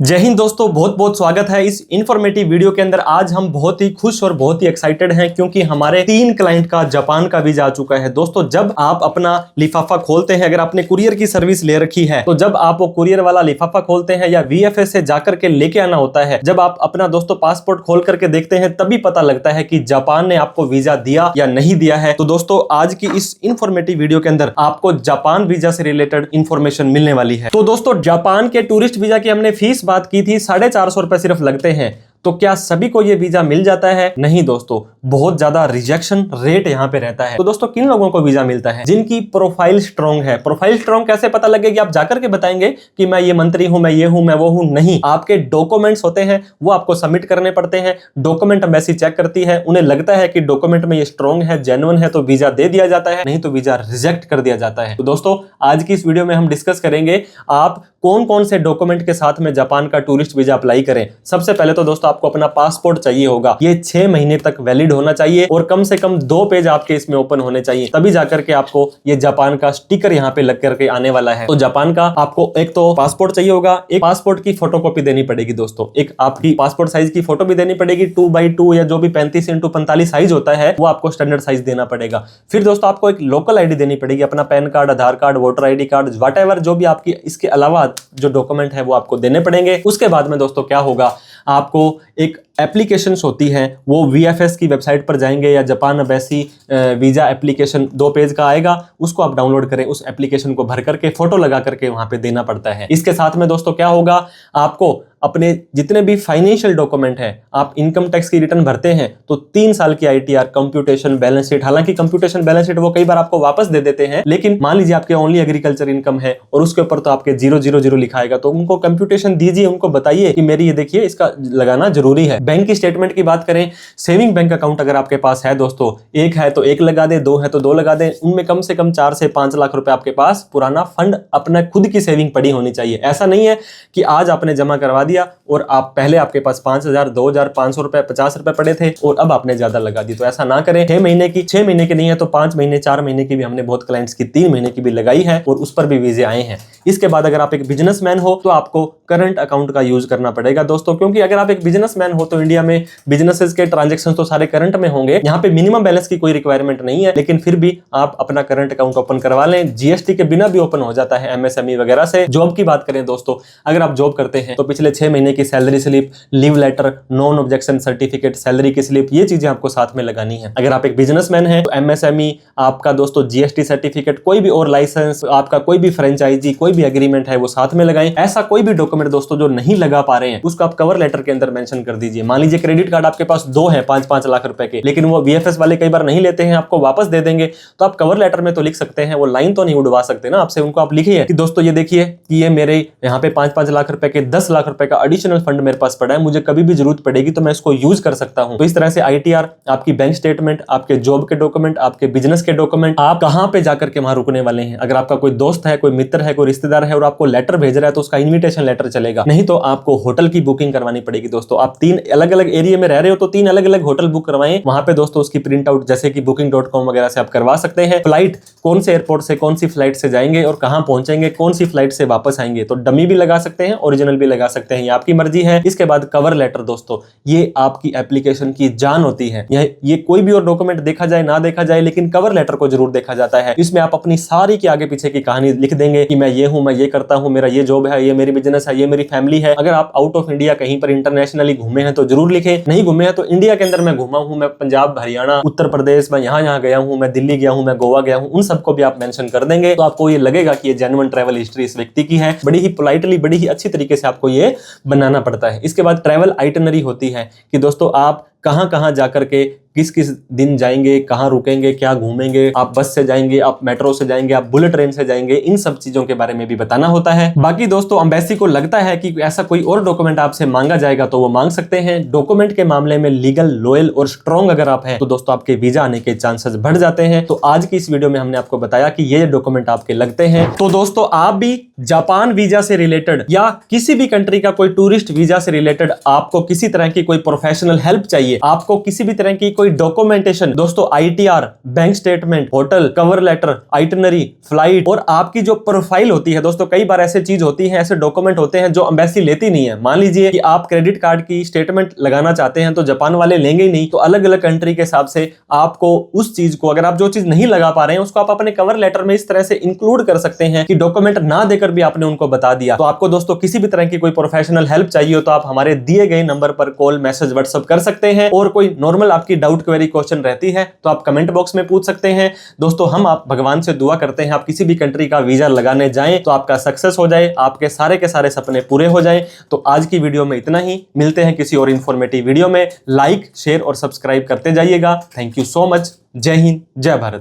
जय हिंद दोस्तों, बहुत बहुत स्वागत है इस इंफॉर्मेटिव वीडियो के अंदर। आज हम बहुत ही खुश और बहुत ही एक्साइटेड हैं क्योंकि हमारे 3 क्लाइंट का जापान का वीजा आ चुका है। दोस्तों, जब आप अपना लिफाफा खोलते हैं, अगर आपने कुरियर की सर्विस ले रखी है तो जब आप वो कुरियर वाला लिफाफा खोलते हैं या वीएफएस से जाकर के लेके आना होता है, जब आप अपना दोस्तों पासपोर्ट खोल करके देखते हैं तभी पता लगता है कि जापान ने आपको वीजा दिया या नहीं दिया है। तो दोस्तों, आज की इस इंफॉर्मेटिव वीडियो के अंदर आपको जापान वीजा से रिलेटेड इंफॉर्मेशन मिलने वाली है। तो दोस्तों, जापान के टूरिस्ट वीजा की हमने फीस बात की थी, 450 रुपए सिर्फ लगते हैं। तो क्या सभी को ये वीजा मिल जाता है? नहीं दोस्तों, बहुत ज्यादा रिजेक्शन रेट यहाँ पे रहता है। तो दोस्तों, किन लोगों को वीजा मिलता है? जिनकी प्रोफाइल स्ट्रॉन्ग है। प्रोफाइल स्ट्रॉन्ग कैसे पता लगेगी? आप जाकर के बताएंगे कि मैं ये मंत्री हूं, मैं ये हूं, मैं वो हूं? नहीं, आपके डॉक्यूमेंट्स होते हैं वो आपको सबमिट करने पड़ते हैं। डॉक्यूमेंट एम्बेसी चेक करती है, उन्हें लगता है कि डॉक्यूमेंट में ये स्ट्रॉन्ग है, जेन्युइन है, तो वीजा दे दिया जाता है, नहीं तो वीजा रिजेक्ट कर दिया जाता है। तो दोस्तों, आज की इस वीडियो में हम डिस्कस करेंगे आप कौन कौन से डॉक्यूमेंट के साथ में जापान का टूरिस्ट वीजा अप्लाई करें। सबसे पहले तो दोस्तों, आपको अपना पासपोर्ट चाहिए होगा। ये 6 महीने तक वैलिड होना चाहिए और कम से कम 2 पेज आपके इसमें ओपन होने चाहिए, तभी जाकर के आपको ये जापान का स्टिकर यहाँ पे लग करके आने वाला है। तो जापान का आपको एक तो पासपोर्ट चाहिए होगा, एक पासपोर्ट की फोटोकॉपी देनी पड़ेगी दोस्तों, एक आपकी पासपोर्ट साइज की फोटो भी देनी पड़ेगी, 2x2 या जो भी 35x45 साइज होता है वो आपको स्टैंडर्ड साइज देना पड़ेगा। फिर दोस्तों, आपको एक लोकल आईडी देनी पड़ेगी, अपना PAN card, Aadhaar card, voter ID card, whatever जो भी आपकी इसके अलावा जो डॉक्यूमेंट है वो आपको देने पड़ेंगे। उसके बाद में दोस्तों क्या होगा, आपको एक एप्लीकेशंस होती हैं, वो वीएफएस की वेबसाइट पर जाएंगे या Japan embassy visa application 2 page का आएगा, उसको आप डाउनलोड करें, उस एप्लीकेशन को भर करके फोटो लगा करके वहां पे देना पड़ता है। इसके साथ में दोस्तों क्या होगा, आपको अपने जितने भी फाइनेंशियल डॉक्यूमेंट है, आप इनकम टैक्स की रिटर्न भरते हैं तो 3 साल की आईटीआर, कंप्यूटेशन बैलेंस शीट, हालांकि कंप्यूटेशन बैलेंस शीट वो कई बार आपको वापस दे देते हैं, लेकिन मान लीजिए आपके ओनली एग्रीकल्चर इनकम है और उसके ऊपर तो आपके 000 लिखा आएगा, तो उनको कंप्यूटेशन दीजिए, उनको बताइए कि मेरी ये देखिए इसका लगाना जरूरी है। बैंक की स्टेटमेंट की बात करें, सेविंग बैंक अकाउंट अगर आपके पास है दोस्तों, 1 है तो 1 लगा दे, 2 है तो 2 लगा दे, उनमें कम से कम 4 से 5 लाख रुपए आपके पास पुराना फंड अपना खुद की सेविंग पड़ी होनी चाहिए। ऐसा नहीं है कि आज आपने जमा करवा दिया और आप पहले आपके पास 5,000, 2,000, 500 रुपए, 50 रुपए पड़े थे और अब आपने ज्यादा लगा दी, तो ऐसा ना करें। 6 महीने की नहीं है तो 5 महीने, 4 महीने की भी हमने बहुत क्लाइंट्स की 3 महीने की भी लगाई है और उस पर भी वीजे आए हैं। इसके बाद अगर आप एक बिजनेसमैन हो तो आपको करंट अकाउंट का यूज करना पड़ेगा दोस्तों, क्योंकि अगर आप एक बिजनेसमैन हो तो इंडिया में बिजनेसेस के ट्रांजेक्शन तो सारे करंट में होंगे, यहाँ पे मिनिमम बैलेंस की कोई रिक्वायरमेंट नहीं है, लेकिन फिर भी आप अपना करंट अकाउंट ओपन करवा लें, जीएसटी के बिना भी ओपन हो जाता है, एमएसएमई वगैरह से। जॉब की बात करें दोस्तों, अगर आप जॉब करते हैं तो पिछले 6 महीने की salary slip, leave letter, non objection certificate, salary की स्लिप, ये चीजें आपको साथ में लगानी है। अगर आप एक बिजनेसमैन हैं तो एमएसएमई आपका दोस्तों, जीएसटी सर्टिफिकेट, कोई भी और लाइसेंस, आपका कोई भी फ्रेंचाइजी, कोई भी एग्रीमेंट है वो साथ में लगाएं। ऐसा कोई भी डॉक्यूमेंट दोस्तों जो नहीं लगा पा रहे हैं उसको आप कवर लेटर के अंदर मेंशन कर दीजिए। मान लीजिए क्रेडिट कार्ड आपके पास 2 है 5-5 लाख रुपए के, लेकिन वो वीएफएस वाले कई बार नहीं लेते हैं, आपको वापस दे देंगे, तो आप कवर लेटर में तो लिख सकते हैं, वो लाइन तो नहीं उड़वा सकते ना आपसे, उनको आप लिखिए कि दोस्तों ये देखिए कि ये मेरे यहाँ पे 5-5 लाख रुपए के 10 लाख रुपए का एडिशनल फंड मेरे पास पड़ा है, मुझे कभी भी जरूरत पड़ेगी तो मैं इसको यूज कर सकता हूं। तो इस तरह से आईटीआर, आपकी बैंक स्टेटमेंट, आपके जॉब के डॉक्यूमेंट, आपके बिजनेस के डॉक्यूमेंट, आप कहां पे जाकर के वहां रुकने वाले हैं। अगर आपका कोई दोस्त है, कोई मित्र है, कोई रिश्तेदार है और आपको लेटर भेज रहा है तो उसका इन्विटेशन लेटर चलेगा, नहीं तो आपको होटल की बुकिंग करवानी पड़ेगी दोस्तों। आप 3 अलग अलग एरिया में रह रहे हो तो 3 अलग अलग होटल बुक करवाएं, वहां पे दोस्तों उसकी प्रिंट आउट जैसे कि booking.com वगैरह से आप करवा सकते हैं। फ्लाइट, कौन से एयरपोर्ट से कौन सी फ्लाइट से जाएंगे और कहां पहुंचेंगे, कौन सी फ्लाइट से वापस आएंगे, तो डमी भी लगा सकते हैं, ओरिजिनल भी लगा सकते हैं, ये आपकी मर्जी है। इसके बाद कवर लेटर दोस्तों, ये आपकी एप्लीकेशन की जान होती है। ये कोई भी और डॉक्यूमेंट देखा जाए ना देखा जाए, लेकिन कवर लेटर को जरूर देखा जाता है। इसमें आप अपनी सारी की आगे पीछे की कहानी लिख देंगे कि मैं ये हूं, मैं ये करता हूं, मेरा ये जॉब है, ये मेरी बिजनेस है, ये मेरी फैमिली है। अगर आप आउट ऑफ इंडिया कहीं पर इंटरनेशनली घूमे हैं तो जरूर लिखें, नहीं घूमे हैं तो इंडिया के अंदर मैं घूमा हूं, मैं पंजाब, हरियाणा, उत्तर प्रदेश, मैं यहाँ गया हूं, मैं दिल्ली गया हूं, मैं गोवा गया हूं, उन सबको भी आप मेंशन कर देंगे, तो आपको ये लगेगा कि ये जेन्युइन ट्रैवल हिस्ट्री इस व्यक्ति की है। बड़ी ही पोलाइटली, बड़ी ही अच्छी तरीके से आपको ये बनाना पड़ता है। इसके बाद ट्रैवल आइटनरी होती है कि दोस्तों आप कहां कहां जाकर के किस किस दिन जाएंगे, कहां रुकेंगे, क्या घूमेंगे, आप बस से जाएंगे, आप मेट्रो से जाएंगे, आप बुलेट ट्रेन से जाएंगे, इन सब चीजों के बारे में भी बताना होता है। बाकी दोस्तों, एम्बेसी को लगता है कि ऐसा कोई और डॉक्यूमेंट आपसे मांगा जाएगा तो वो मांग सकते हैं। डॉक्यूमेंट के मामले में लीगल, लॉयल और स्ट्रॉन्ग अगर आप हैं तो दोस्तों आपके वीजा आने के चांसेस बढ़ जाते हैं। तो आज की इस वीडियो में हमने आपको बताया कि ये डॉक्यूमेंट आपके लगते हैं। तो दोस्तों, आप भी जापान वीजा से रिलेटेड या किसी भी कंट्री का कोई टूरिस्ट वीजा से रिलेटेड आपको किसी तरह की कोई प्रोफेशनल हेल्प चाहिए चाहिए। आपको किसी भी तरह की कोई डॉक्यूमेंटेशन दोस्तों, ITR, bank statement, hotel, cover letter, itinerary, flight और आपकी जो प्रोफाइल होती है दोस्तों, कई बार ऐसे चीज होती है, ऐसे डॉक्यूमेंट होते हैं जो एम्बेसी लेती नहीं है। मान लीजिए कि आप क्रेडिट कार्ड की स्टेटमेंट लगाना चाहते हैं तो जापान वाले लेंगे ही नहीं, तो अलग अलग कंट्री के हिसाब से आपको उस चीज को, अगर आप जो चीज नहीं लगा पा रहे हैं उसको आप अपने कवर लेटर में इस तरह से इंक्लूड कर सकते हैं कि डॉक्यूमेंट ना देकर भी आपने उनको बता दिया। तो आपको दोस्तों किसी भी तरह की कोई प्रोफेशनल हेल्प चाहिए हो तो आप हमारे दिए गए नंबर पर कॉल, मैसेज, व्हाट्सएप कर सकते हैं। और कोई नॉर्मल आपकी डाउट क्वेरी क्वेश्चन रहती है तो आप कमेंट बॉक्स में पूछ सकते हैं। दोस्तों हम आप भगवान से दुआ करते हैं आप किसी भी कंट्री का वीजा लगाने जाएं तो आपका सक्सेस हो जाए, आपके सारे के सारे सपने पूरे हो जाएं। तो आज की वीडियो में इतना ही, मिलते हैं किसी और इंफॉर्मेटिव वीडियो में। लाइक, शेयर और सब्सक्राइब करते जाइएगा। Thank you so much. जय हिंद, जय भारत।